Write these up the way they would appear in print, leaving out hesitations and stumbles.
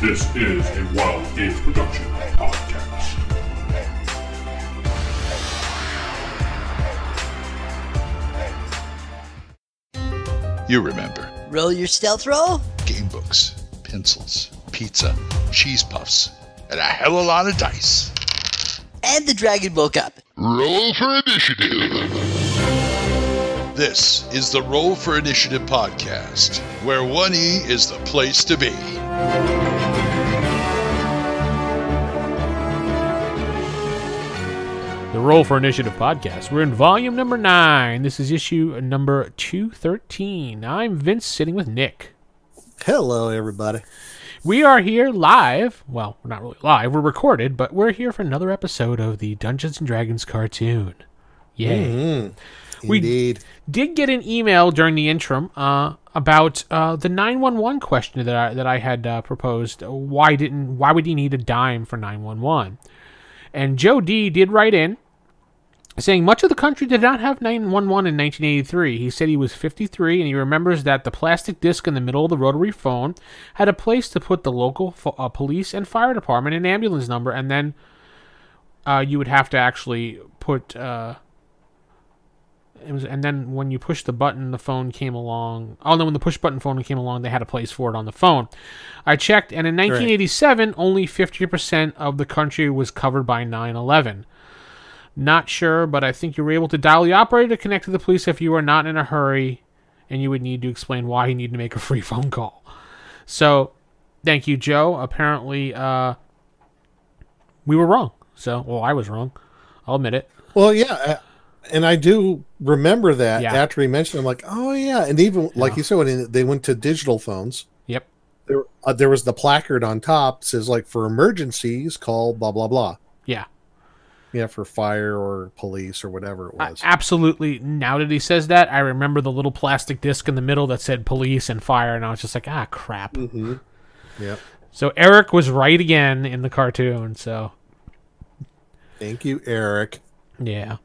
This is a Wild Age Production podcast. You remember. Roll your stealth roll? Game books, pencils, pizza, cheese puffs, and a hell of a lot of dice. And the dragon woke up. Roll for Initiative. This is the Roll for Initiative podcast, where 1E is the place to be. The Roll for Initiative podcast. We're in volume number 9. This is issue number 213. I'm Vince, sitting with Nick. Hello, everybody. We are here live. Well, we're not really live. We're recorded, but we're here for another episode of the Dungeons & Dragons cartoon. Yay. Mm-hmm. We Indeed. did get an email during the interim about the 911 question that I had proposed. Why would you need a dime for 911? And Joe D did write in saying much of the country did not have 911 in 1983. He said he was 53 and he remembers that the plastic disc in the middle of the rotary phone had a place to put the local police and fire department and ambulance number, and then you would have to actually put... and then when you push the button, the phone came along. Oh, no, when the push button phone came along, they had a place for it on the phone. I checked, and in 1987, only 50% of the country was covered by 911. Not sure, but I think you were able to dial the operator to connect to the police if you were not in a hurry, and you would need to explain why you need to make a free phone call. So, thank you, Joe. Apparently, we were wrong. Well, I was wrong. I'll admit it. Well, yeah, and I do remember that after he mentioned it. I'm like, oh, yeah. And even, like you said, when they went to digital phones. Yep. There was the placard on top that says, like, for emergencies, call blah, blah, blah. Yeah. Yeah, for fire or police or whatever it was. Absolutely. Now that he says that, I remember the little plastic disc in the middle that said police and fire, and I was just like, crap. Mm-hmm. Yeah. So Eric was right again in the cartoon, so. Thank you, Eric. Yeah.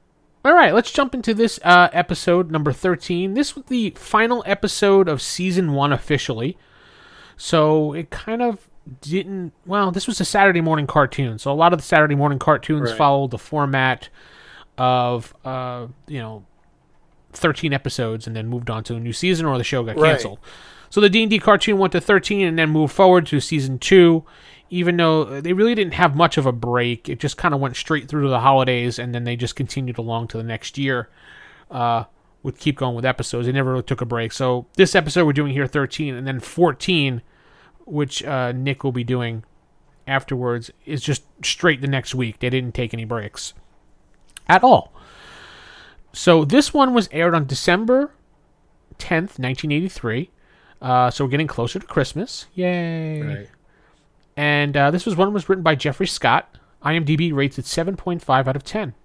All right, let's jump into this episode, number 13. This was the final episode of Season 1 officially. So it kind of didn't... Well, this was a Saturday morning cartoon. So a lot of the Saturday morning cartoons followed the format of, 13 episodes and then moved on to a new season, or the show got canceled. So the D&D cartoon went to 13 and then moved forward to Season 2. Even though they really didn't have much of a break, it just kind of went straight through to the holidays, and then they just continued along to the next year. Would keep going with episodes. They never really took a break. So this episode we're doing here, 13, and then 14, which Nick will be doing afterwards, is just straight the next week. They didn't take any breaks at all. So this one was aired on December 10th, 1983. So we're getting closer to Christmas. Yay. Right. And this was written by Jeffrey Scott. IMDb rates it 7.5 out of 10.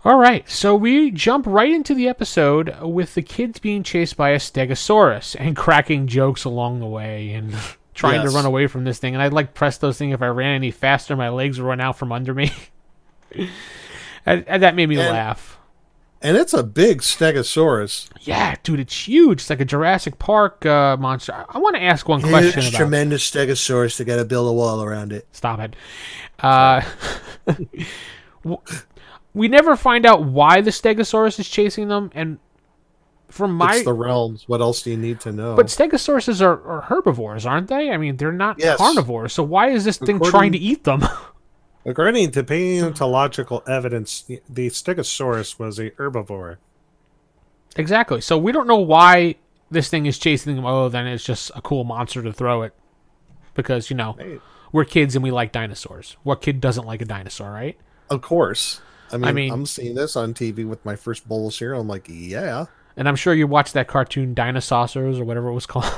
All right, so we jump right into the episode with the kids being chased by a stegosaurus and cracking jokes along the way and trying to run away from this thing. And I'd like Presto's thing, if I ran any faster, my legs would run out from under me. and that made me laugh. And it's a big stegosaurus. Yeah, dude, it's huge. It's like a Jurassic Park monster. I want to ask one question about... tremendous stegosaurus. They got to build a wall around it. Stop it. We never find out why the stegosaurus is chasing them, and from my... It's the realms. What else do you need to know? But stegosauruses are herbivores, aren't they? I mean, they're not carnivores, so why is this thing trying to eat them? According to paleontological evidence, the stegosaurus was a herbivore. Exactly. So we don't know why this thing is chasing them, other than it's just a cool monster to throw it. Because, we're kids and we like dinosaurs. What kid doesn't like a dinosaur, right? Of course. I mean, I'm seeing this on TV with my first bowl of cereal. I'm like, yeah. And I'm sure you watched that cartoon Dinosaurs or whatever it was called.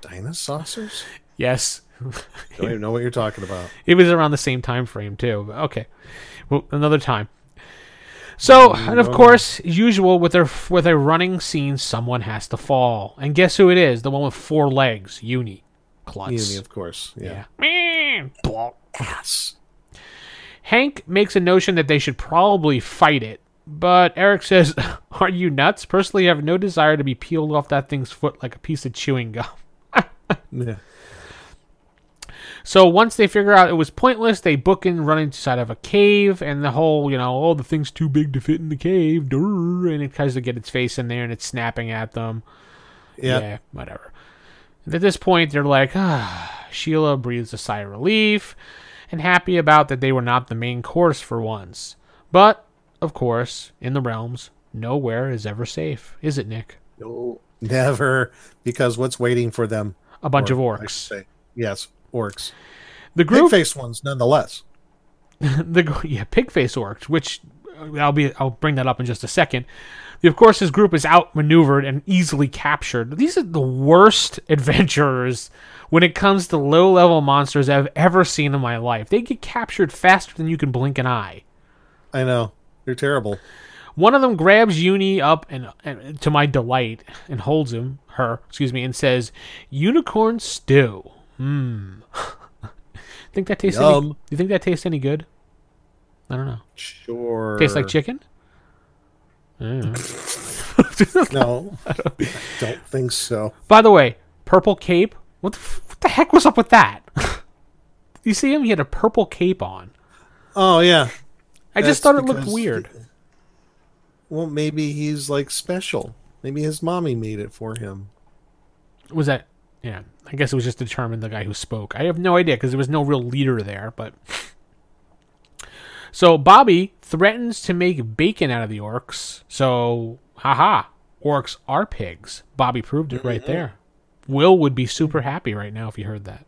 Dinosaurs? Yes. Don't even know what you're talking about. It was around the same time frame, too. Okay. Well, another time. So, and of course, as usual, with a running scene, someone has to fall. And guess who it is? The one with 4 legs. Uni. Klutz. Uni, of course. Yeah. Ass. Hank makes a notion that they should probably fight it, but Eric says, "Are you nuts? Personally, I have no desire to be peeled off that thing's foot like a piece of chewing gum." Yeah. So once they figure out it was pointless, they book in running inside of a cave, and the whole, the thing's too big to fit in the cave, and it tries to get its face in there, and it's snapping at them. Yep. Yeah, whatever. And at this point, they're like, Sheila breathes a sigh of relief, and happy about that they were not the main course for once. But, of course, in the realms, nowhere is ever safe, is it, Nick? No, never, because what's waiting for them? A bunch of orcs. Yes, orcs. The group, pig-faced ones, nonetheless. pig-faced orcs, which I'll bring that up in just a second. Of course, his group is outmaneuvered and easily captured. These are the worst adventurers when it comes to low-level monsters I've ever seen in my life. They get captured faster than you can blink an eye. I know. They're terrible. One of them grabs Uni up and to my delight, and holds her, and says, "Unicorn stew." Think that tastes Yum. you think that tastes any good? I don't know. Sure. Tastes like chicken? No, I don't think so. By the way, purple cape. What the heck was up with that? You see him? He had a purple cape on. Oh, yeah. I just thought it looked weird. Well, maybe he's like special. Maybe his mommy made it for him. Was that? Yeah. I guess it was just to determine the guy who spoke. I have no idea because there was no real leader there. But so Bobby threatens to make bacon out of the orcs. So, orcs are pigs. Bobby proved it right there. Will would be super happy right now if he heard that.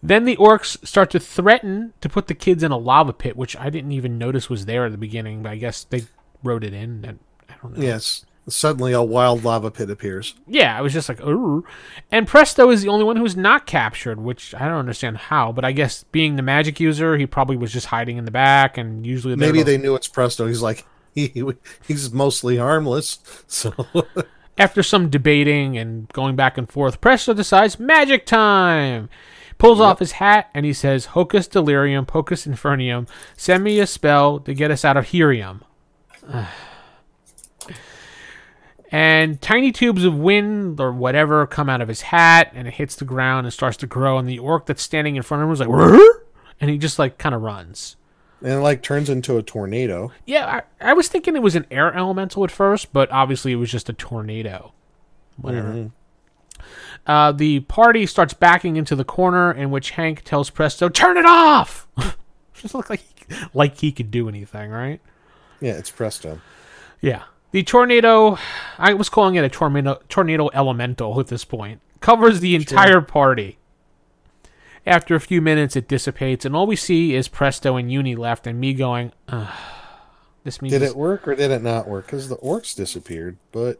Then the orcs start to threaten to put the kids in a lava pit, which I didn't even notice was there at the beginning, but I guess they wrote it in. And I don't know. Yes. Suddenly a wild lava pit appears. Yeah, I was just like, ooh. And Presto is the only one who's not captured, which I don't understand how, but I guess being the magic user, he probably was just hiding in the back, and usually maybe they knew it's Presto. He's like, he's mostly harmless, so... After some debating and going back and forth, Presto decides magic time. Pulls off his hat and he says, "Hocus delirium, pocus infernium, send me a spell to get us out of herium." And tiny tubes of wind or whatever come out of his hat, and it hits the ground and starts to grow. And the orc that's standing in front of him is like, "Rrr?" And he just like kind of runs. And it like turns into a tornado. Yeah, I was thinking it was an air elemental at first, but obviously it was just a tornado. Whatever. Mm-hmm. The party starts backing into the corner, in which Hank tells Presto, "Turn it off!" Just look like he could do anything, right? Yeah, it's Presto. Yeah. The tornado, I was calling it a tornado elemental at this point, covers the entire party. After a few minutes, it dissipates, and all we see is Presto and Uni left, and me going, this means... Did it work or did it not work? Because the orcs disappeared, but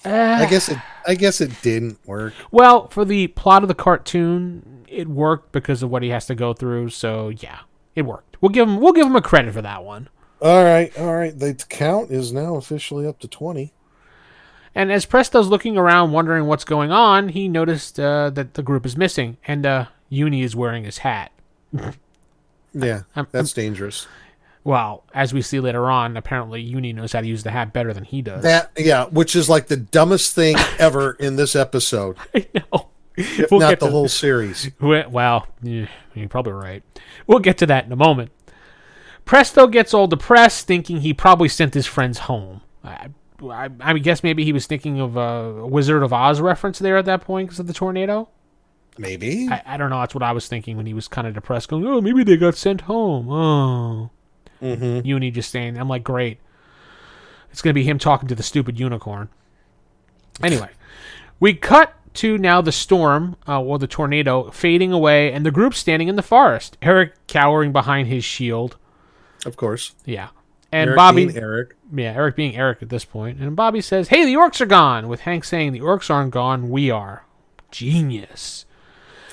I guess it didn't work. Well, for the plot of the cartoon, it worked because of what he has to go through. So yeah, it worked. We'll give him a credit for that one. All right. The count is now officially up to 20. And as Presto's looking around, wondering what's going on, he noticed that the group is missing, and Uni is wearing his hat. Yeah, that's dangerous. Well, as we see later on, apparently Uni knows how to use the hat better than he does. Which is like the dumbest thing ever in this episode. I know. If not the whole series. Well, yeah, you're probably right. We'll get to that in a moment. Presto gets all depressed, thinking he probably sent his friends home. I guess maybe he was thinking of a Wizard of Oz reference there at that point because of the tornado. Maybe. I don't know. That's what I was thinking when he was kind of depressed, going, "Oh, maybe they got sent home." Oh. Mm-hmm. Uni just saying, I'm like, great. It's going to be him talking to the stupid unicorn. Anyway, we cut to now the storm, or the tornado, fading away, and the group standing in the forest. Eric cowering behind his shield. Of course. Yeah. And Eric Bobby... being Eric. Yeah, Eric being Eric at this point. And Bobby says, "Hey, the orcs are gone," with Hank saying, "The orcs aren't gone, we are." Genius.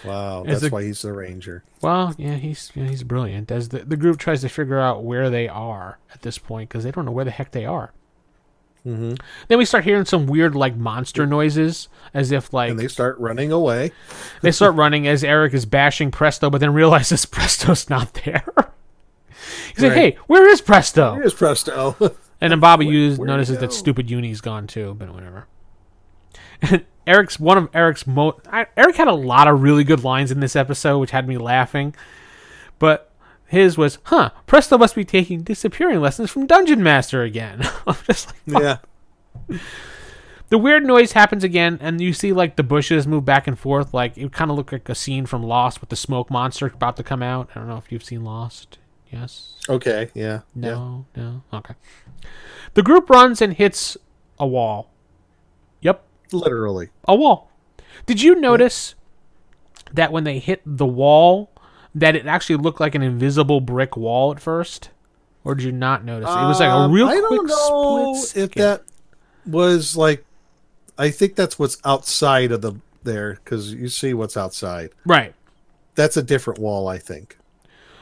Wow, that's why he's the ranger. Well, yeah, he's brilliant. As the group tries to figure out where they are at this point, because they don't know where the heck they are. Mm-hmm. Then we start hearing some weird, like, monster noises, as if, like... And they start running away. They start running as Eric is bashing Presto, but then realizes Presto's not there. He's like, "Hey, where is Presto?" Where is Presto? And then Bobby notices that stupid Uni's gone, too, but whatever. Eric had a lot of really good lines in this episode, which had me laughing. But his was, Presto must be taking disappearing lessons from Dungeon Master again. I'm just like, Yeah. The weird noise happens again, and you see like the bushes move back and forth. Like it kind of looked like a scene from Lost with the smoke monster about to come out. I don't know if you've seen Lost. Yes. Okay. Yeah. No. Okay. The group runs and hits a wall. Yep. Literally. A wall. Did you notice that when they hit the wall, that it actually looked like an invisible brick wall at first? Or did you not notice? It was like a real quick split if that was like, I think that's what's outside of there, because you see what's outside. Right. That's a different wall, I think.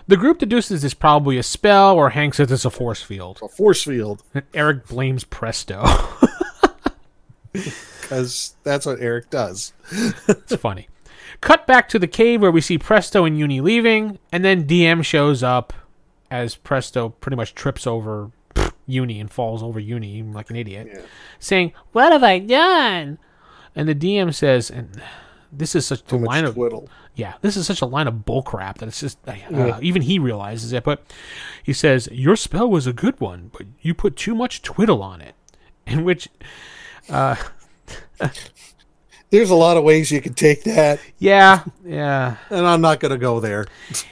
The group deduces it's probably a spell, or Hank says it's a force field. A force field. And Eric blames Presto. Because that's what Eric does. It's funny. Cut back to the cave where we see Presto and Uni leaving, and then DM shows up as Presto pretty much trips over Uni and falls over Uni like an idiot, saying, "What have I done?" And the DM says, and this is such a line of twiddle. Yeah, this is such a line of bullcrap that it's just even he realizes it. But he says, "Your spell was a good one, but you put too much twiddle on it." In which, there's a lot of ways you could take that. Yeah. And I'm not going to go there.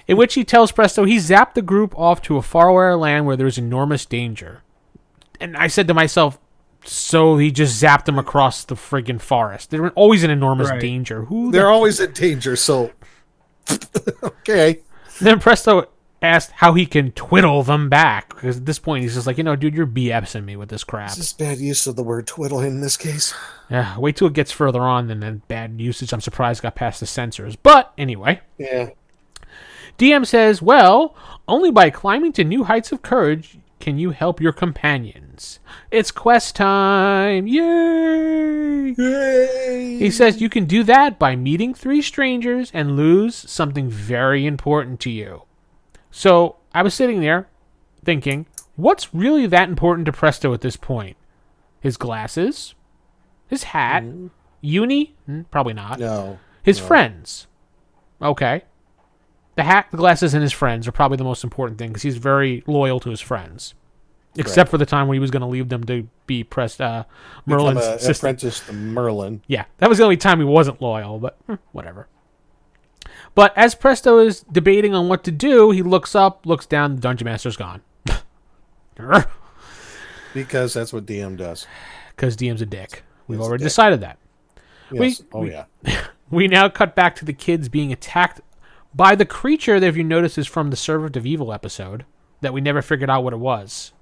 In which he tells Presto he zapped the group off to a faraway land where there's enormous danger. And I said to myself, so he just zapped them across the friggin' forest. They're always in enormous danger. They're always in danger, so... Okay. Then Presto asked how he can twiddle them back. Because at this point, he's just like, dude, you're BSing me with this crap. This is bad use of the word twiddle in this case. Yeah, wait till it gets further on than that bad usage. I'm surprised got past the censors. But anyway. Yeah. DM says, well, only by climbing to new heights of courage can you help your companions. It's quest time. Yay! Yay! He says you can do that by meeting 3 strangers and lose something very important to you. So I was sitting there thinking, what's really that important to Presto at this point? His glasses? His hat? Uni? Probably not. No. His friends? Okay. The hat, the glasses, and his friends are probably the most important thing because he's very loyal to his friends. Except for the time when he was going to leave them to be Merlin's assistant. Apprentice to Merlin. Yeah, that was the only time he wasn't loyal, but whatever. But as Presto is debating on what to do, he looks up, looks down, the Dungeon Master's gone. Because that's what DM does. Because DM's a dick. We've already decided that. Yes. We now cut back to the kids being attacked by the creature that, if you notice, is from the Servant of Evil episode that we never figured out what it was.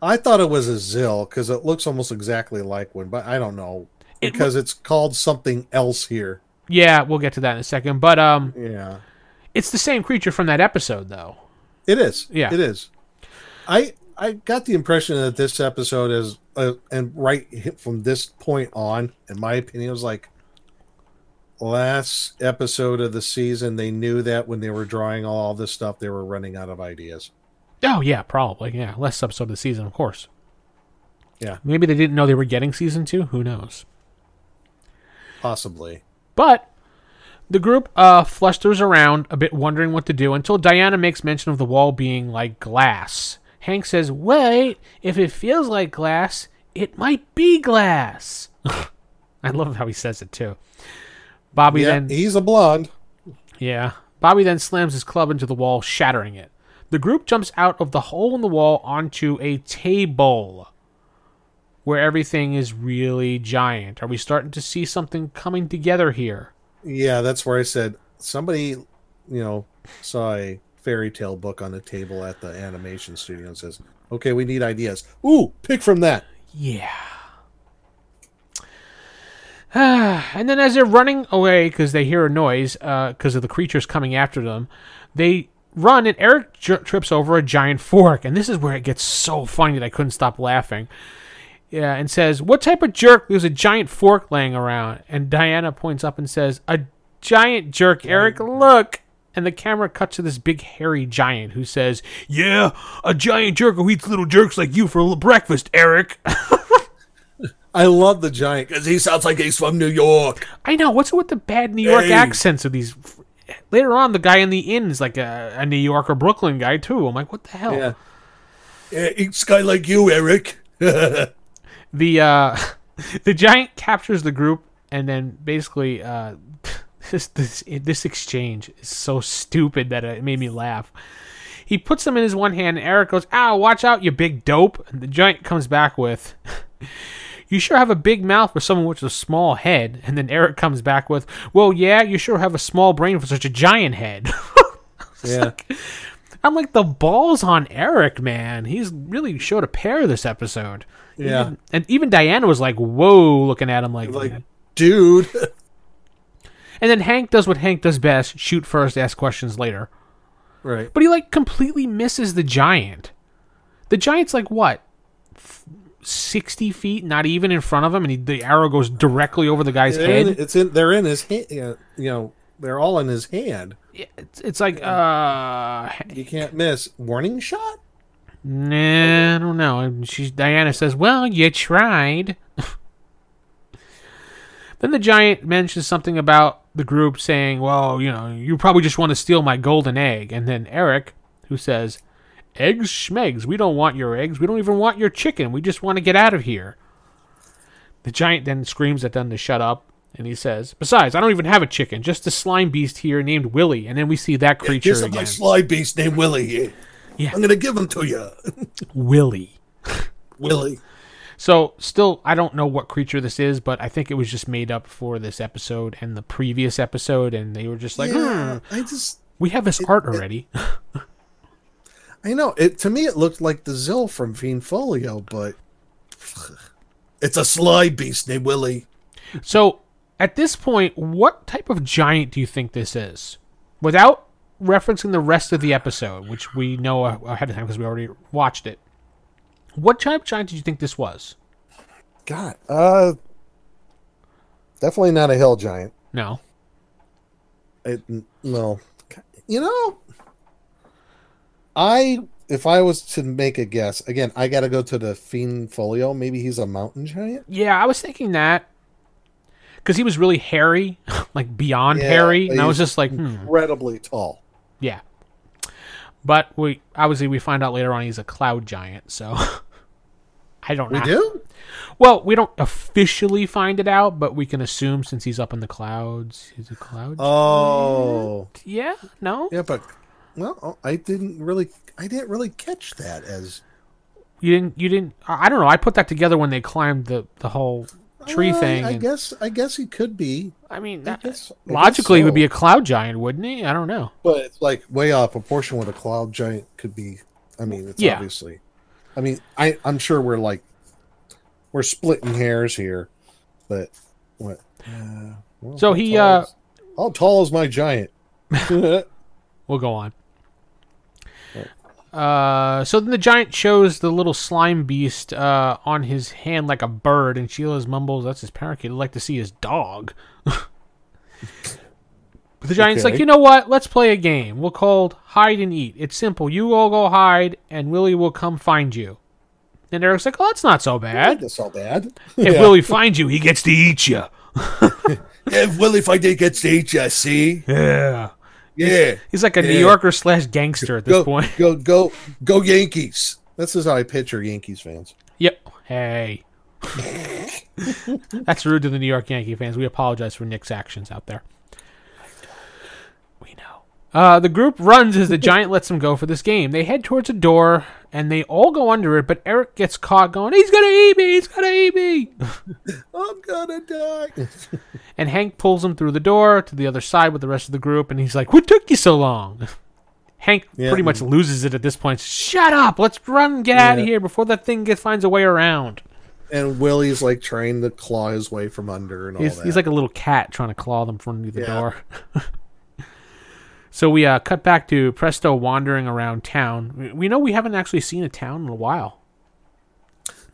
I thought it was a Zill because it looks almost exactly like one, but I don't know. Because it's called something else here. Yeah, we'll get to that in a second. But yeah, it's the same creature from that episode, though. It is. Yeah, it is. I got the impression that this episode is, and right from this point on, in my opinion, it was like last episode of the season. They knew that when they were drawing all this stuff, they were running out of ideas. Oh, yeah, probably. Yeah, last episode of the season, of course. Yeah. Maybe they didn't know they were getting season 2. Who knows? Possibly. But the group flusters around a bit, wondering what to do, until Diana makes mention of the wall being like glass. Hank says, wait, if it feels like glass, it might be glass. I love how he says it, too. Bobby then... he's a blonde. Yeah. Bobby then slams his club into the wall, shattering it. The group jumps out of the hole in the wall onto a table where everything is really giant. Are we starting to see something coming together here? Yeah, that's where I said somebody, saw a fairy tale book on the table at the animation studio and says, okay, we need ideas. Ooh, pick from that. Yeah. And then as they're running away because they hear a noise because of the creatures coming after them, they run, and Eric trips over a giant fork. And this is where it gets so funny that I couldn't stop laughing. Yeah, and says, what type of jerk? There's a giant fork laying around. And Diana points up and says, a giant jerk, Eric, look. And the camera cuts to this big hairy giant who says, yeah, a giant jerk who eats little jerks like you for breakfast, Eric. I love the giant because he sounds like he's from New York. I know. What's with the bad New York Hey. accents of these? Later on, the guy in the inn is like a New York or Brooklyn guy too. I'm like, what the hell? Yeah. Each guy like you, Eric. The the giant captures the group, and then basically this exchange is so stupid that it made me laugh. He puts them in his one hand, and Eric goes, "Ow, watch out, you big dope!" And the giant comes back with, "You sure have a big mouth for someone with a small head." And then Eric comes back with, "Well, yeah, you sure have a small brain for such a giant head." Yeah. I'm like, the balls on Eric, man. He's really showed a pair this episode. Yeah. And even Diana was like, whoa, looking at him like dude. And then Hank does what Hank does best, shoot first, ask questions later. Right. But he, like, completely misses the giant. The giant's, like, what? 60 feet, not even in front of him, and the arrow goes directly over the guy's head? They're in his hand. You know, they're all in his hand. It's like, You can't miss. Warning shot? Nah, I don't know. Diana says, well, you tried. Then the giant mentions something about the group saying, well, you know, you probably just want to steal my golden egg. And then Eric, who says, eggs schmegs. We don't want your eggs. We don't even want your chicken. We just want to get out of here. The giant then screams at them to shut up. And he says, besides, I don't even have a chicken. Just a slime beast here named Willie. And then we see that creature Here's a again. nice slime beast named Willie. Yeah. I'm going to give him to you. Willie. Willie. So, still, I don't know what creature this is, but I think it was just made up for this episode and the previous episode, and they were just like, we have this art already. I know. To me, it looked like the Zill from Fiend Folio, but it's a slime beast named Willie. So, at this point, what type of giant do you think this is? Without referencing the rest of the episode, which we know ahead of time because we already watched it. What type of giant did you think this was? God, definitely not a hill giant. No. No. You know, if I was to make a guess, again, I got to go to the Fiend Folio. Maybe he's a mountain giant. Yeah, I was thinking that because he was really hairy, like beyond hairy, and I was just like, incredibly tall. Yeah. But we find out later on he's a cloud giant, so I don't know. We do? Well, we don't officially find it out, but we can assume since he's up in the clouds, he's a cloud Oh. giant. Yeah? No? Yeah, but well, I didn't really catch that as You didn't I don't know. I put that together when they climbed the whole tree thing. I guess he could be. I mean, logically he would be a cloud giant, wouldn't he? I don't know. But it's like way off proportion what a cloud giant could be. I mean, it's obviously. I mean, I'm sure we're splitting hairs here, but what? Well, So how tall is my giant? We'll go on. So then the giant shows the little slime beast on his hand like a bird, and Sheila's mumbles, that's his parakeet. I'd like to see his dog. But the giant's like, you know what? Let's play a game. We'll call hide and eat. It's simple. You all go hide, and Willie will come find you. And Eric's like, oh, that's not so bad. That's not bad. If Willie finds you, he gets to eat you. If Willie finds you, he gets to eat you, see? Yeah. Yeah. He's like a New Yorker / gangster at this point. Go Yankees. This is how I picture Yankees fans. Yep. Hey. That's rude to the New York Yankee fans. We apologize for Nick's actions out there. We know. The group runs as the giant lets them go for this game. They head towards a door, and they all go under it, but Eric gets caught going, he's going to eat me! He's going to eat me! I'm going to die. And Hank pulls him through the door to the other side with the rest of the group, and he's like, what took you so long? Hank pretty much loses it at this point. Shut up! Let's run and get out of here before that thing finds a way around. And Willie's like trying to claw his way from under and all that. He's like a little cat trying to claw them from underneath the door. So we cut back to Presto wandering around town. We know we haven't actually seen a town in a while.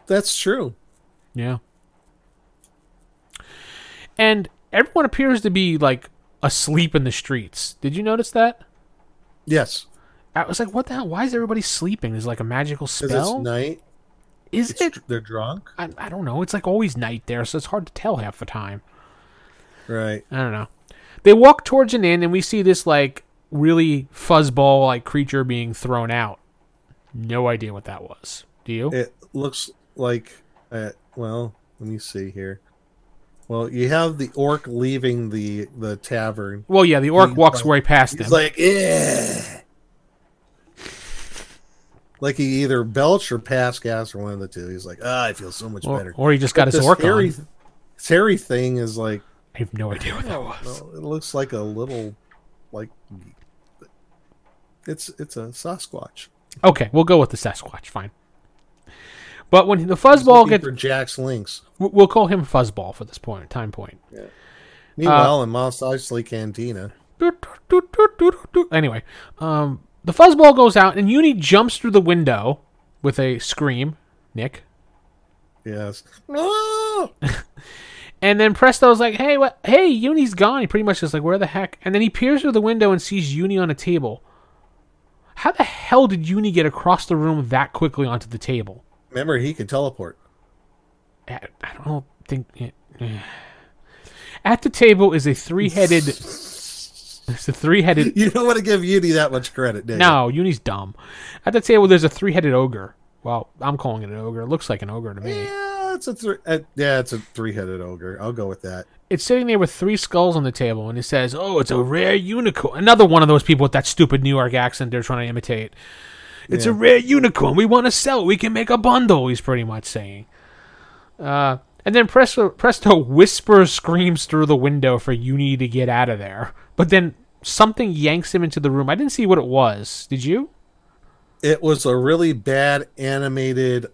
That's true. Yeah. And everyone appears to be like asleep in the streets. Did you notice that? Yes. I was like, what the hell? Why is everybody sleeping? Is it like a magical spell? Because it's night. Is it? They're drunk? I don't know. It's like always night there, so it's hard to tell half the time. Right. I don't know. They walk towards an inn, and we see this, like, really fuzzball-like creature being thrown out. No idea what that was. Do you? It looks like... well, let me see here. Well, you have the orc leaving the tavern. Well, yeah, the orc walks right past him. He's like, yeah. Like he either belched or passed gas or one of the two. He's like, I feel so much better. Or he just got his orc on. This hairy thing is like... I have no idea what that was. No, it looks like a little, like... It's a Sasquatch. Okay, we'll go with the Sasquatch. Fine. But when the fuzzball gets... for Jack's Lynx. We'll call him Fuzzball for this time point. Yeah. Meanwhile, in Mos Eisley Cantina... Anyway, the fuzzball goes out, and Uni jumps through the window with a scream. Nick? Yes. No! And then Presto's like, hey, what? Hey, Uni's gone. He pretty much is like, where the heck? And then he peers through the window and sees Uni on a table. How the hell did Uni get across the room that quickly onto the table? Remember, he can teleport. I don't think... At the table is a three-headed... It's a three-headed... You don't want to give Uni that much credit, do you? No, Uni's dumb. At the table, there's a three-headed ogre. Well, I'm calling it an ogre. It looks like an ogre to me. Yeah, it's a three-headed ogre. I'll go with that. It's sitting there with 3 skulls on the table, and it says, oh, it's a rare unicorn. Another one of those people with that stupid New York accent they're trying to imitate. It's a rare unicorn. We want to sell it. We can make a bundle, he's pretty much saying. And then Presto whispers screams through the window for Uni to get out of there. But then something yanks him into the room. I didn't see what it was. Did you? It was a really bad animated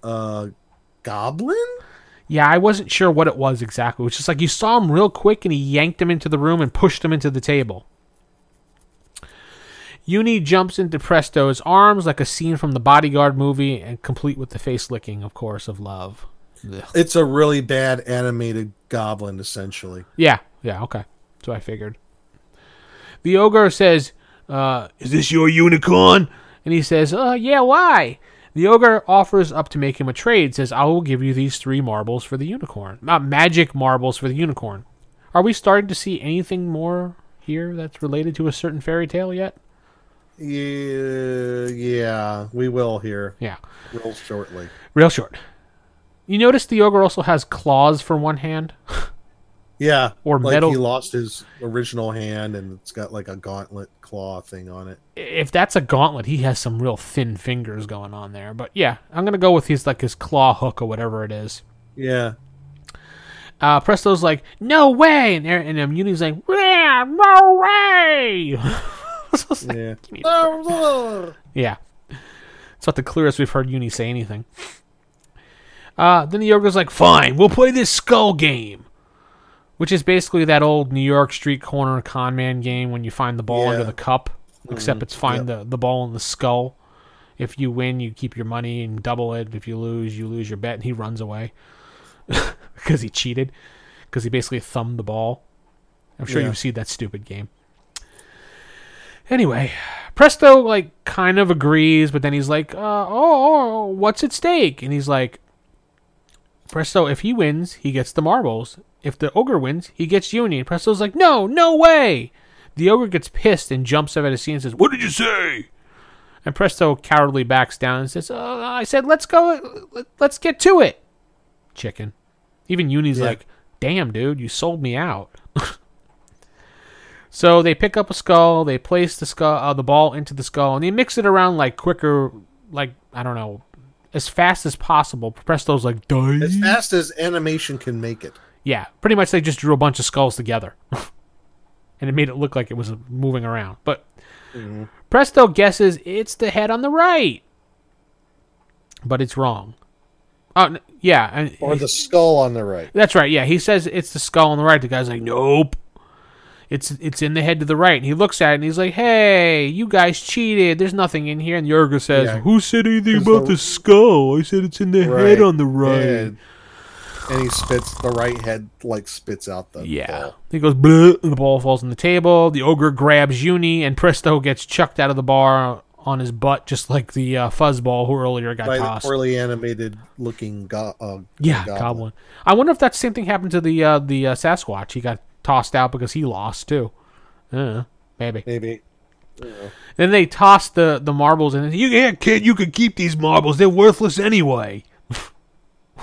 goblin? Yeah, I wasn't sure what it was exactly. It was just like you saw him real quick and he yanked him into the room and pushed him into the table. Uni jumps into Presto's arms like a scene from the Bodyguard movie, and complete with the face licking, of course, of love. Ugh. It's a really bad animated goblin, essentially. Yeah, okay. That's what I figured. The ogre says, is this your unicorn? And he says, yeah, why? The ogre offers up to make him a trade, says, I will give you these 3 marbles for the unicorn. Not magic marbles for the unicorn. Are we starting to see anything more here that's related to a certain fairy tale yet? Yeah, we will here. Yeah. Real shortly. Real short. You notice the ogre also has claws for one hand? Yeah. Or like metal. He lost his original hand, and it's got like a gauntlet claw thing on it. If that's a gauntlet, he has some real thin fingers going on there. But yeah, I'm going to go with his claw hook or whatever it is. Yeah. Presto's like, no way! And Uni's like, yeah, no way! Yeah. Yeah. It's not the clearest we've heard Uni say anything. Then the ogre's like, fine, we'll play this skull game. Which is basically that old New York street corner con man game when you find the ball under the cup. Except it's find the ball in the skull. If you win, you keep your money and double it. If you lose your bet, and he runs away. Because he cheated. Because he basically thumbed the ball. I'm sure you've seen that stupid game. Anyway, Presto, kind of agrees, but then he's like, what's at stake? And he's like, Presto, if he wins, he gets the marbles. If the ogre wins, he gets Uni. And Presto's like, no way! The ogre gets pissed and jumps up at his seat and says, what did you say? And Presto cowardly backs down and says, I said, let's get to it. Chicken. Even Uni's like, damn, dude, you sold me out. So they pick up a skull, they place the ball into the skull, and they mix it around quicker, I don't know, as fast as possible. Presto's like, die. As fast as animation can make it. Yeah, pretty much they just drew a bunch of skulls together. And it made it look like it was moving around. But Presto guesses it's the head on the right. But it's wrong. Yeah. Or the skull on the right. That's right, yeah. He says it's the skull on the right. The guy's like, nope. It's in the head to the right. And he looks at it and he's like, hey, you guys cheated. There's nothing in here. And the ogre says, who said anything about the skull? I said it's in the head on the right. And he spits, the right head, spits out the ball. He goes, bleh, and the ball falls on the table. The ogre grabs Uni, and Presto gets chucked out of the bar on his butt, just like the fuzzball who earlier got tossed. The poorly animated looking goblin. goblin. I wonder if that same thing happened to the Sasquatch. He got tossed out because he lost too. Maybe. Yeah. Then they tossed the marbles, and kid, you can keep these marbles. They're worthless anyway.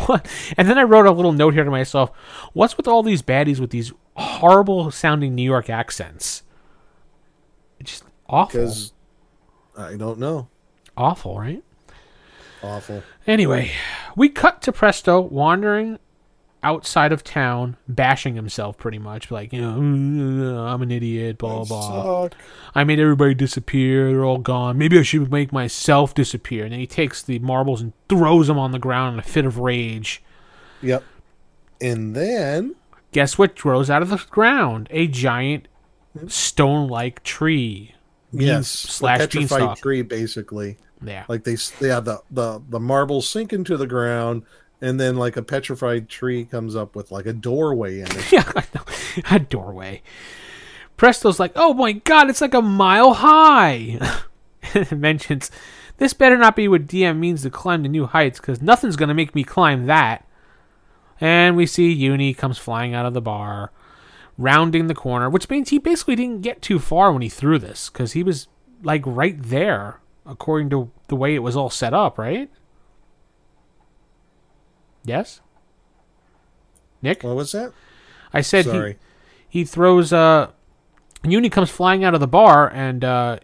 What? And then I wrote a little note here to myself. What's with all these baddies with these horrible sounding New York accents? It's just awful. Because I don't know. Awful, right? Awful. Anyway, we cut to Presto wandering outside of town, bashing himself pretty much. Like, I'm an idiot, blah, blah. I made everybody disappear. They're all gone. Maybe I should make myself disappear. And then he takes the marbles and throws them on the ground in a fit of rage. Yep. And then... guess what grows out of the ground? A giant stone-like tree. Yes. Slash petrified beanstalk. tree, basically. Yeah. Like they have the marbles sink into the ground, and then like a petrified tree comes up with like a doorway in it. Yeah, I know. A doorway. Presto's like, oh my god, it's like a mile high. It mentions, this better not be what DM means to climb to new heights, because nothing's going to make me climb that. And we see Uni comes flying out of the bar, rounding the corner, which means he basically didn't get too far when he threw this, because he was like right there, according to the way it was all set up, right? Yes? Nick? What was that? I said Sorry. he throws... Uni comes flying out of the bar, and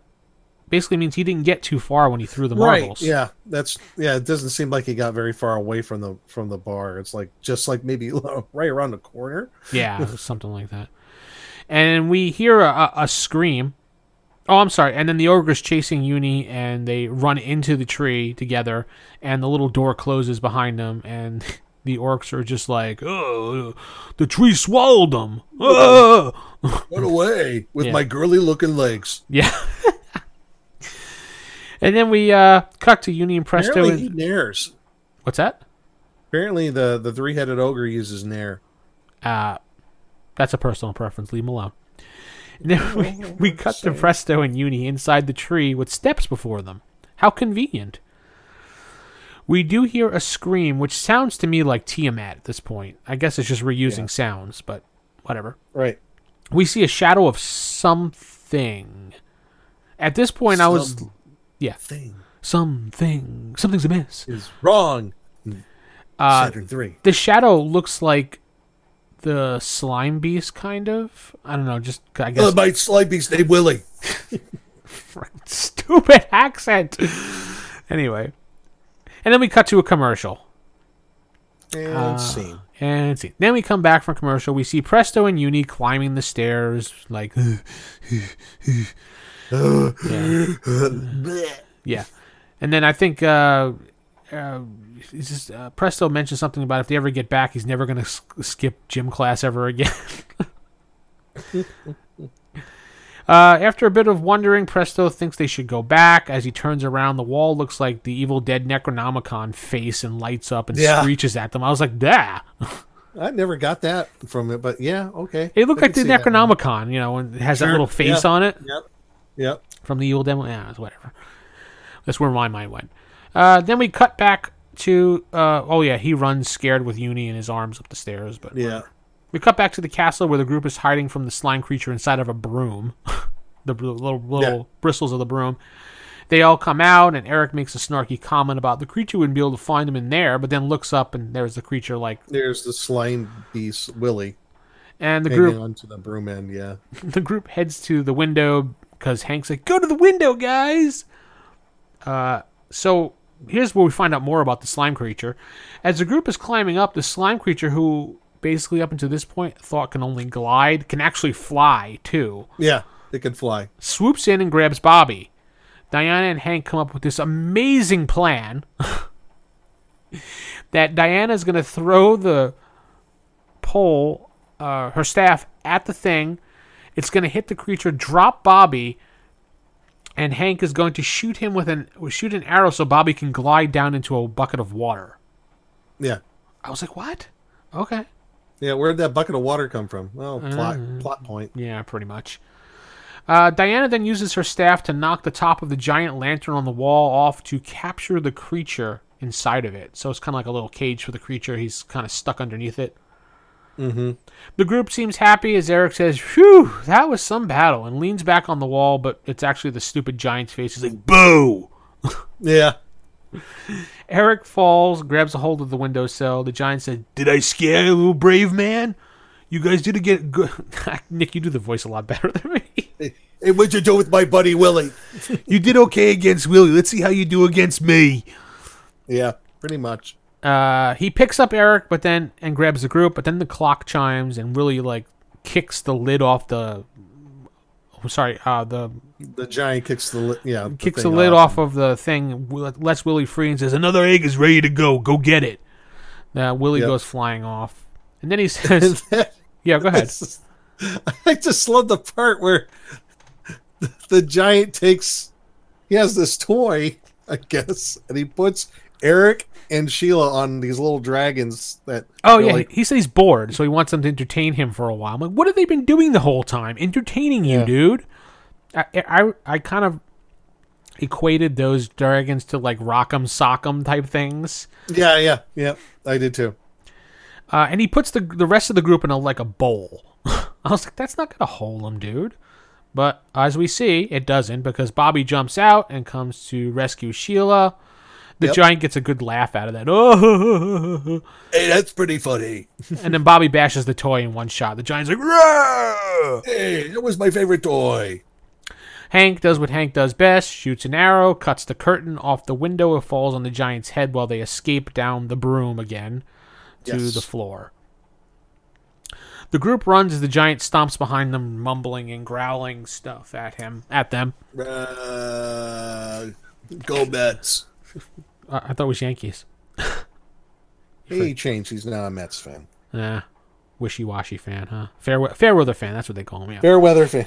basically means he didn't get too far when he threw the marbles. Right, yeah. It doesn't seem like he got very far away from the bar. It's like just like maybe right around the corner. Yeah, something like that. And we hear a scream. Oh, I'm sorry. And then the ogre's chasing Uni, and they run into the tree together, and the little door closes behind them, and the orcs are just like, oh, the tree swallowed them. Oh. Run away with my girly-looking legs. Yeah. And then we cut to Uni and Presto. Apparently he nares. What's that? Apparently the three-headed ogre uses nair. That's a personal preference. Leave him alone. And then we cut to Presto and Uni inside the tree with steps before them. How convenient. We do hear a scream, which sounds to me like Tiamat at this point. I guess it's just reusing sounds, but whatever. Right. We see a shadow of something. At this point, I was... Yeah. Something's amiss. Is wrong. Saturn 3. The shadow looks like the slime beast, kind of. I don't know, just, I guess... my slime beast named Willie. Stupid accent. Anyway. And then we cut to a commercial. And scene. And scene. Then we come back from commercial. We see Presto and Uni climbing the stairs, like... Yeah. And then I think Presto mentioned something about if they ever get back, he's never going to skip gym class ever again. After a bit of wondering, Presto thinks they should go back. As he turns around, the wall looks like the Evil Dead Necronomicon face and lights up and screeches at them. I was like, "Dah." I never got that from it, but yeah, okay. It looked like the Necronomicon, and it has that little face on it. Yep. From the Evil Dead. Yeah, it's whatever. That's where my mind went. Then we cut back to... he runs scared with Uni in his arms up the stairs. But yeah. We cut back to the castle where the group is hiding from the slime creature inside of a broom. The little bristles of the broom. They all come out, and Eric makes a snarky comment about the creature wouldn't be able to find them in there, but then looks up, and there's the creature like... There's the slime beast, Willie. And the group... onto the broom end, yeah. The group heads to the window, because Hank's like, go to the window, guys! So here's where we find out more about the slime creature. As the group is climbing up, the slime creature, who basically up until this point thought can only glide, can actually fly too. Yeah, it can fly. Swoops in and grabs Bobby. Diana and Hank come up with this amazing plan that Diana's going to throw the pole, her staff, at the thing. It's going to hit the creature, drop Bobby, and Hank is going to shoot him with an arrow so Bobby can glide down into a bucket of water. Yeah. I was like, what? Okay. Yeah, where'd that bucket of water come from? Well, plot point. Yeah, pretty much. Diana then uses her staff to knock the top of the giant lantern on the wall off to capture the creature inside of it. So it's kind of like a little cage for the creature. He's kind of stuck underneath it. Mm-hmm. The group seems happy as Eric says, "Phew, that was some battle," and leans back on the wall, but it's actually the stupid giant's face. He's like, "Boo!" Yeah. Eric falls, grabs a hold of the windowsill. The giant said, "Did I scare you, little brave man? You guys did again." Nick, you do the voice a lot better than me. Hey, what'd you do with my buddy Willie? You did okay against Willie. Let's see how you do against me. Yeah, pretty much. He picks up Eric, and grabs the group. But then the clock chimes, and Willie kicks the lid off the. The giant kicks the lid. Kicks the lid off of the thing. Lets Willie free and says, "Another egg is ready to go. Go get it." Willie goes flying off, and then he says, "Yeah, go ahead." I just love the part where the giant he has this toy, I guess, and he puts Eric and Sheila on these little dragons that. Oh yeah, he said he's bored, so he wants them to entertain him for a while. I'm like, what have they been doing the whole time? Entertaining you, dude. I kind of equated those dragons to like Rock'em Sock'em type things. Yeah, I did too. And he puts the rest of the group in a bowl. I was like, that's not gonna hold them, dude. But as we see, it doesn't, because Bobby jumps out and comes to rescue Sheila. The giant gets a good laugh out of that. Oh, hey, that's pretty funny. And then Bobby bashes the toy in one shot. The giant's like, "Roar!" Hey, that was my favorite toy. Hank does what Hank does best, shoots an arrow, cuts the curtain off the window. It falls on the giant's head while they escape down the broom again to the floor. The group runs as the giant stomps behind them, mumbling and growling stuff at them. Go Mets. I thought it was Yankees. He changed. He's now a Mets fan. Wishy-washy fan, huh? Fair weather fan. That's what they call him. Yeah. Fair weather fan.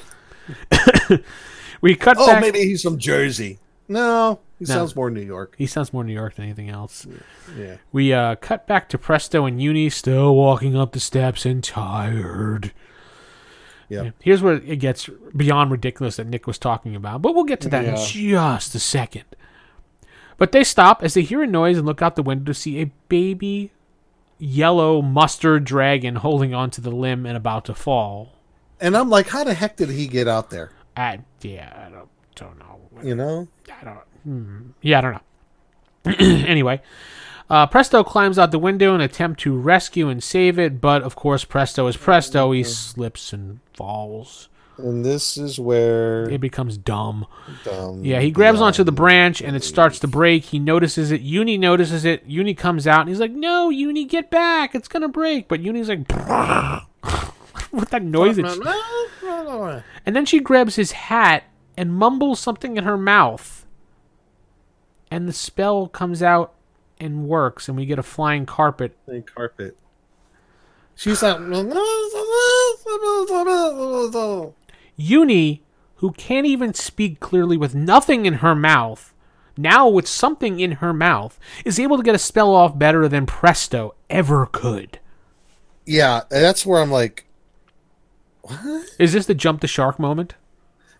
We cut back. Oh, maybe he's from Jersey. No, he sounds more New York. He sounds more New York than anything else. Yeah. We cut back to Presto and Uni still walking up the steps and tired. Yeah. Here's where it gets beyond ridiculous that Nick was talking about, but we'll get to that in just a second. But they stop as they hear a noise and look out the window to see a baby yellow mustard dragon holding onto the limb and about to fall. And I'm like, how the heck did he get out there? I don't know. You know? I don't know. Anyway, Presto climbs out the window in an attempt to rescue and save it, but of course Presto is Presto. He slips and falls. And this is where it becomes dumb. Yeah, he grabs onto the branch and it starts to break. He notices it. Uni notices it. Uni comes out and he's like, "No, Uni, get back. It's going to break." But Uni's like, what that noise is. And then she grabs his hat and mumbles something in her mouth. And the spell comes out and works, and we get a flying carpet. She's like, Uni, who can't even speak clearly with nothing in her mouth, now with something in her mouth, is able to get a spell off better than Presto ever could. Yeah, that's where I'm like, what? Is this the jump the shark moment?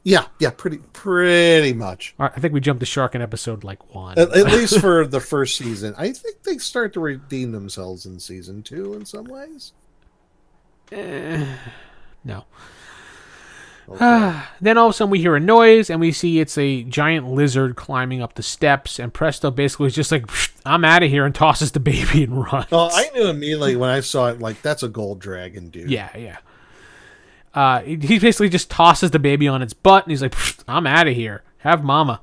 Yeah, pretty much. I think we jumped the shark in episode 1. At least for the first season. I think they start to redeem themselves in season 2 in some ways. No. Okay. Then all of a sudden we hear a noise and we see it's a giant lizard climbing up the steps, and Presto basically is just like, "I'm out of here," and tosses the baby and runs. Well, I knew immediately when I saw it, like, that's a gold dragon, dude. Yeah. He basically just tosses the baby on its butt and he's like, "I'm out of here. Have mama."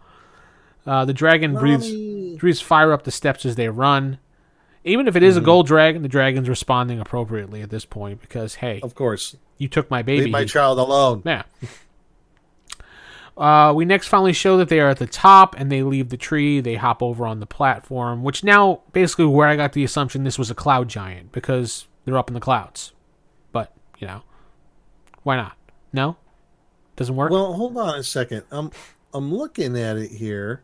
The dragon breathes fire up the steps as they run. Even if it is a gold dragon, the dragon's responding appropriately at this point because, hey, of course, you took my baby. Leave my child alone. Yeah. We next finally show that they are at the top and they leave the tree. They hop over on the platform, which now basically where I got the assumption this was a cloud giant because they're up in the clouds. But, why not? No? Doesn't work? Well, hold on a second. I'm looking at it here.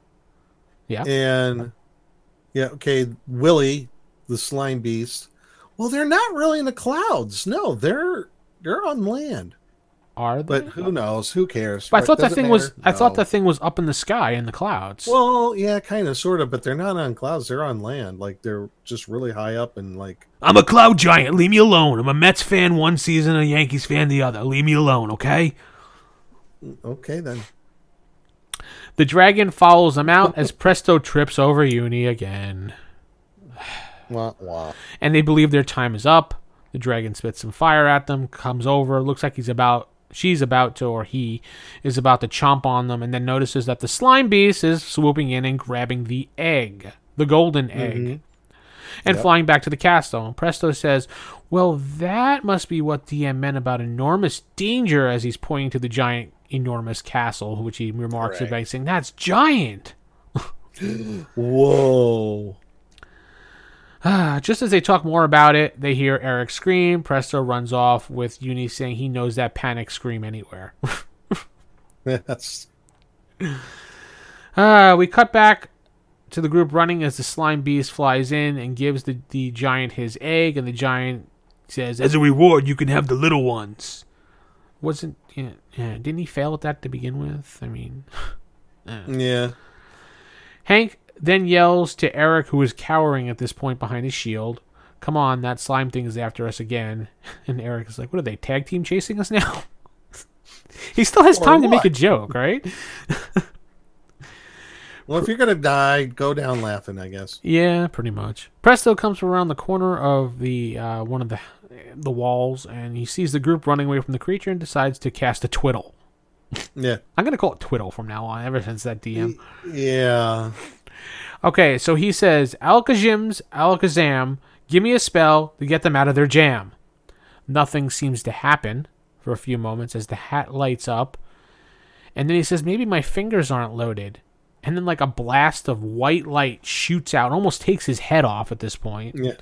Yeah. And okay, Willie, the slime beast. Well, they're not really in the clouds. No, they're on land. Are they? But who knows? Who cares? But I thought that Does it thing was. matter? I thought No. that thing was up in the sky in the clouds. Well, yeah, kind of, sort of, but they're not on clouds. They're on land. Like, they're just really high up and, like... I'm a cloud giant. Leave me alone. I'm a Mets fan one season, a Yankees fan the other. Leave me alone, okay? Okay, then. The dragon follows them out as Presto trips over Uni again. Wah, wah. And they believe their time is up. The dragon spits some fire at them, comes over, looks like he is about to chomp on them, and then notices that the slime beast is swooping in and grabbing the egg, the golden egg, and flying back to the castle. And Presto says, well, that must be what DM meant about enormous danger, as he's pointing to the giant, enormous castle, which he remarks about, saying, that's giant. Whoa. Just as they talk more about it, they hear Eric scream. Presto runs off with Uni saying he knows that panic scream anywhere. Yes. We cut back to the group running as the slime beast flies in and gives the giant his egg, and the giant says, as a reward, you can have the little ones. Didn't he fail at that to begin with? I mean... Yeah. Hank then yells to Eric, who is cowering at this point behind his shield, come on, that slime thing is after us again. And Eric is like, what are they, tag team chasing us now? He still has time to make a joke, right? Well, if you're going to die, go down laughing, I guess. Yeah, pretty much. Presto comes from around the corner of the one of the walls, and he sees the group running away from the creature and decides to cast a twiddle. Yeah. I'm going to call it twiddle from now on, ever since that DM. Yeah. Okay, so he says, Alakazam, give me a spell to get them out of their jam. Nothing seems to happen for a few moments as the hat lights up. And then he says, maybe my fingers aren't loaded. And then like a blast of white light shoots out, almost takes his head off at this point. Yeah.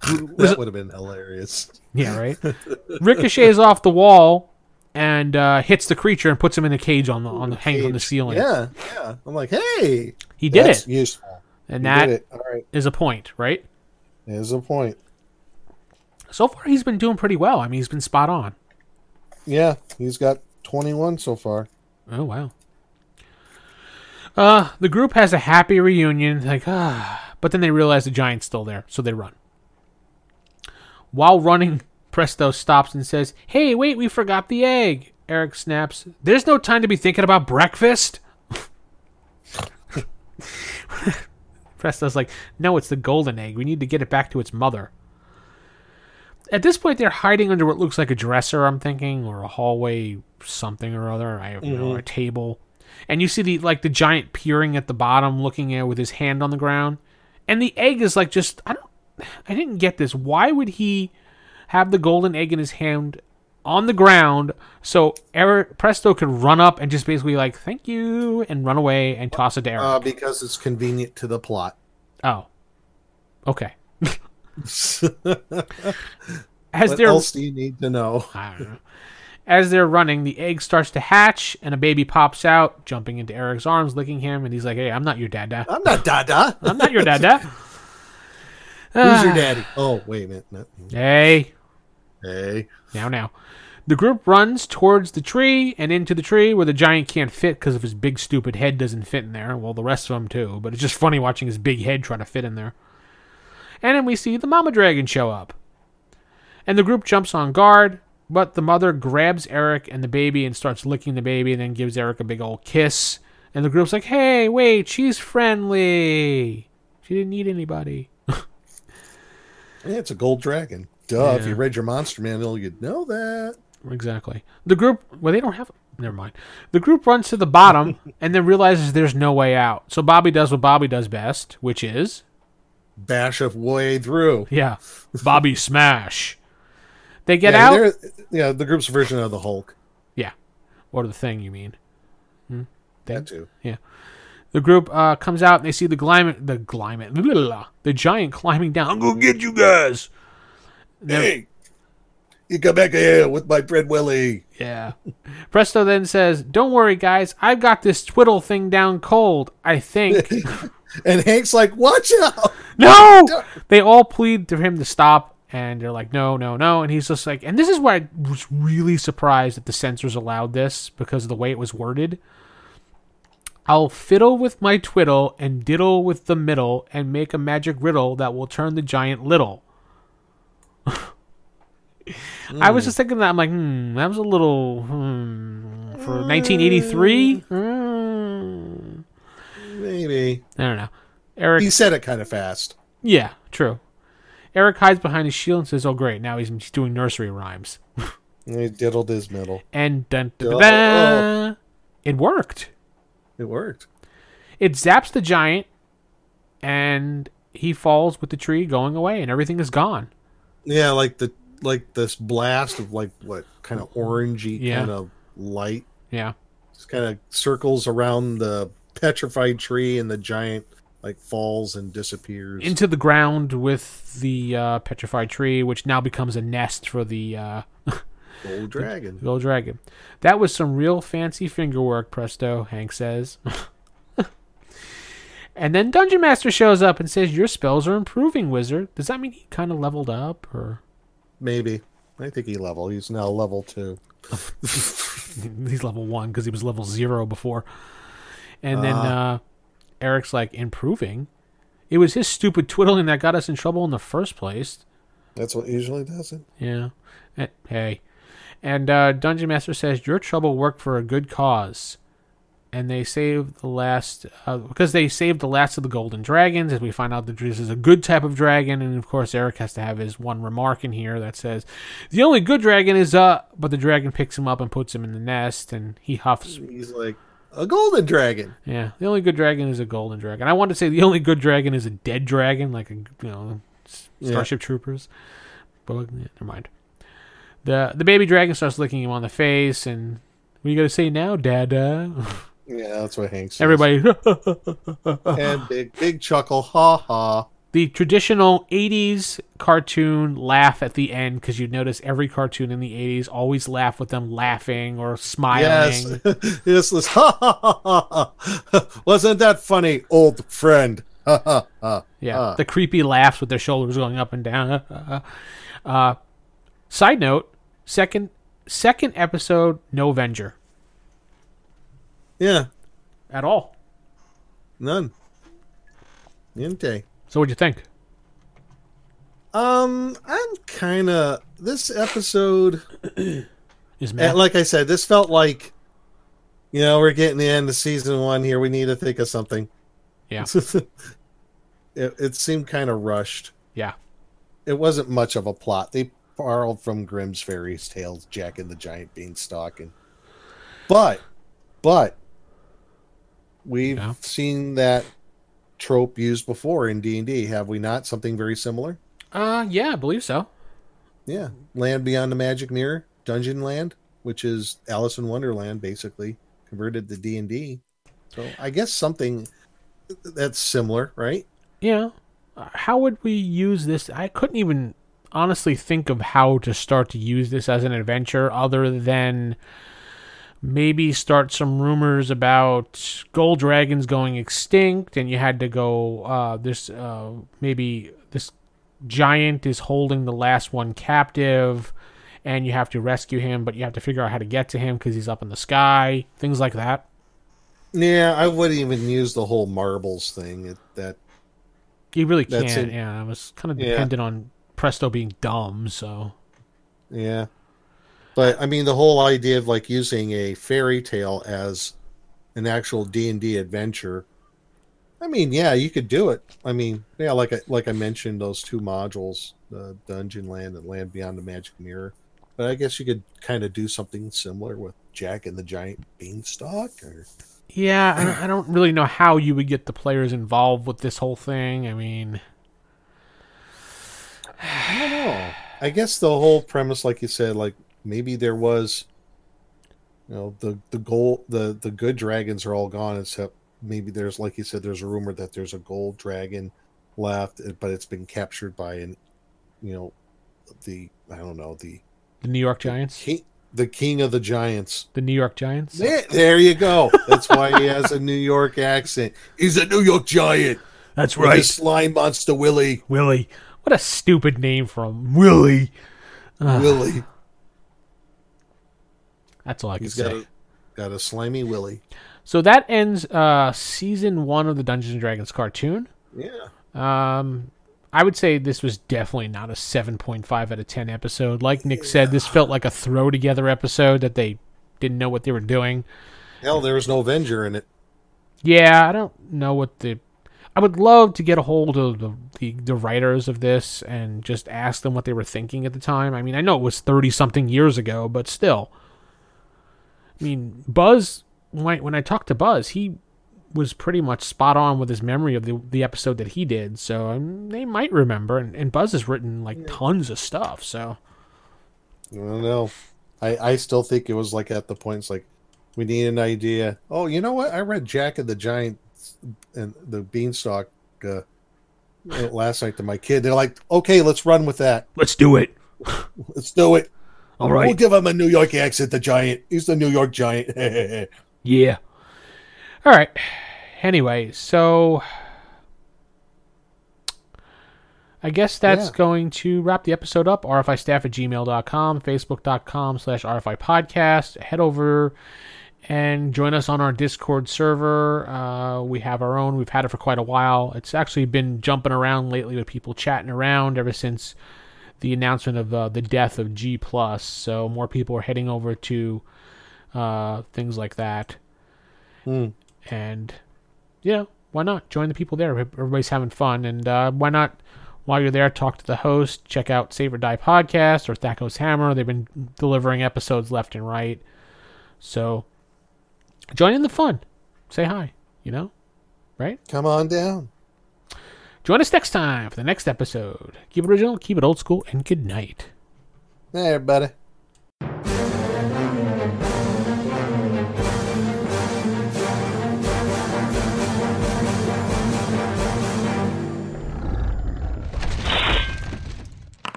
That would have been hilarious. Yeah, right? Ricochets off the wall and hits the creature and puts him in a cage on the hanging from the ceiling. Yeah, yeah. I'm like, hey, he did that's it. Useful. And He that did it. All right. is a point, right? Is a point. So far, he's been doing pretty well. I mean, he's been spot on. Yeah, he's got 21 so far. Oh, wow. The group has a happy reunion, but then they realize the giant's still there, so they run. While running, Presto stops and says, hey, wait, we forgot the egg. Eric snaps, there's no time to be thinking about breakfast. Presto's like, no, it's the golden egg. We need to get it back to its mother. At this point, they're hiding under what looks like a dresser, I'm thinking, or a hallway something or other. I don't know, a table. And you see the giant peering at the bottom, looking at it with his hand on the ground. And the egg is like just, I didn't get this. Why would he have the golden egg in his hand on the ground so Presto could run up and just basically like, thank you, and run away and toss it to Eric? Because it's convenient to the plot. Oh. Okay. What else do you need to know? I don't know. As they're running, the egg starts to hatch, and a baby pops out, jumping into Eric's arms, licking him, and he's like, hey, I'm not your dada. I'm not Dada. I'm not your dada. Who's your daddy? Oh, wait a minute. No. Hey. Hey. Now. The group runs towards the tree and into the tree where the giant can't fit because of his big stupid head doesn't fit in there. Well, the rest of them too, but it's just funny watching his big head try to fit in there. And then we see the mama dragon show up. And the group jumps on guard, but the mother grabs Eric and the baby and starts licking the baby and then gives Eric a big old kiss. And the group's like, hey, wait, she's friendly. She didn't need anybody. Yeah, it's a gold dragon. Duh, if you read your Monster Manual, you'd know that. Exactly. The group, they don't have, never mind. The group runs to the bottom and then realizes there's no way out. So Bobby does what Bobby does best, which is... bash a way through. Yeah. Bobby smash. They get out. Yeah, the group's version of the Hulk. Yeah. Or the Thing, you mean. That too. Yeah. The group comes out and they see the giant climbing down. I'm going to get you guys. Hey, you come back here with my friend Willie. Yeah. Presto then says, don't worry, guys. I've got this twiddle thing down cold, I think. And Hank's like, watch out. No! They all plead to him to stop, And they're like, no, no, no. And he's just like, and this is why I was really surprised that the censors allowed this because of the way it was worded. I'll fiddle with my twiddle and diddle with the middle and make a magic riddle that will turn the giant little. I was just thinking that. I'm like, that was a little, for 1983? Maybe. I don't know. Eric. He said it kind of fast. Yeah, true. Eric hides behind his shield and says, oh, great, now he's doing nursery rhymes. He diddled his middle. And it worked. It worked. It zaps the giant, and he falls with the tree going away, and everything is gone. Yeah, like this blast of what kind of orangey kind of light. Yeah. Just kind of circles around the petrified tree, and the giant falls and disappears into the ground with the petrified tree, which now becomes a nest for the gold dragon. Gold dragon. That was some real fancy finger work, Presto, Hank says. And then Dungeon Master shows up and says, your spells are improving, wizard. Does that mean he kind of leveled up, or? Maybe. I think he leveled. He's now level 2. He's level 1 because he was level 0 before. And then Eric's like, improving? It was his stupid twiddling that got us in trouble in the first place. That's what usually does it. Yeah. Hey. And Dungeon Master says, your trouble worked for a good cause. And they saved the last... because they saved the last of the golden dragons, as we find out that this is a good type of dragon. And, of course, Eric has to have his one remark in here that says, the only good dragon is... But the dragon picks him up and puts him in the nest, and he huffs. He's like, a golden dragon. Yeah, the only good dragon is a golden dragon. I wanted to say the only good dragon is a dead dragon, like Starship Troopers. But never mind. The baby dragon starts licking him on the face, and what are you gonna say now, Dada? Yeah, that's what Hank says. Everybody and big chuckle, ha ha. The traditional 80s cartoon laugh at the end, because you'd notice every cartoon in the 80s always laugh with them laughing or smiling. Yes, this ha ha ha ha. Wasn't that funny, old friend? Ha ha ha. Yeah, the creepy laughs with their shoulders going up and down. Side note, second episode, no Avenger. Yeah. At all. None. Niente. So what'd you think? I'm kind of... This episode... is mad. Like I said, this felt like, we're getting the end of season 1 here. We need to think of something. Yeah. It seemed kind of rushed. Yeah. It wasn't much of a plot. They borrowed from Grimm's Fairy Tales, Jack and the Giant Beanstalk. But we've seen that trope used before in D&D, have we not? Something very similar? Yeah, I believe so. Yeah. Land Beyond the Magic Mirror, Dungeon Land, which is Alice in Wonderland, basically, converted to D&D. So I guess something that's similar, right? Yeah. How would we use this? I couldn't even honestly think of how to start to use this as an adventure other than maybe start some rumors about gold dragons going extinct, and you had to go maybe this giant is holding the last one captive, and you have to rescue him, but you have to figure out how to get to him because he's up in the sky, things like that. Yeah, I wouldn't even use the whole marbles thing. You really can't. Yeah, I was kind of dependent on Presto being dumb, so. Yeah. But, I mean, the whole idea of, using a fairy tale as an actual D&D adventure, I mean, yeah, you could do it. I mean, yeah, like I mentioned, those 2 modules, the Dungeon Land and Land Beyond the Magic Mirror. But I guess you could kind of do something similar with Jack and the Giant Beanstalk, or... Yeah, I don't really know how you would get the players involved with this whole thing. I mean... I don't know. I guess the whole premise, like you said, maybe there was, the good dragons are all gone, except maybe there's, like you said, there's a rumor that there's a gold dragon left, but it's been captured by the New York Giants? The king of the giants. The New York Giants? There you go. That's why he has a New York accent. He's a New York giant. That's right. Slime monster Willie. Willie. What a stupid name for him. Willie. Willie. That's all I can say. Got a slimy Willie. So that ends season 1 of the Dungeons and Dragons cartoon. Yeah. I would say this was definitely not a 7.5 out of 10 episode. Like Nick said, this felt like a throw together episode that they didn't know what they were doing. Hell, there was no Avenger in it. Yeah, I don't know what I would love to get a hold of the writers of this and just ask them what they were thinking at the time. I mean, I know it was 30-something years ago, but still. I mean, Buzz, when I talked to Buzz, he was pretty much spot on with his memory of the episode that he did, so they might remember. And Buzz has written, tons of stuff, so. I don't know. I still think it was, at the point, it's like, we need an idea. Oh, you know what? I read Jack and the Giant and the Beanstalk last night to my kid. They're like, okay, let's run with that. Let's do it. Let's do it. All right. We'll give him a New York accent, the Giant. He's the New York Giant. Yeah. All right. Anyway, so I guess that's going to wrap the episode up. RFIstaff@gmail.com, Facebook.com/RFI podcast. Head over and join us on our Discord server. We have our own. We've had it for quite a while. It's actually been jumping around lately with people chatting around ever since the announcement of the death of G+. So more people are heading over to things like that. And, why not? Join the people there. Everybody's having fun. And why not, while you're there, talk to the host. Check out Save or Die Podcast or Thacko's Hammer. They've been delivering episodes left and right. So join in the fun. Say hi, right? Come on down. Join us next time for the next episode. Keep it original, keep it old school, and good night. Hey, everybody.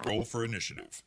Roll for initiative.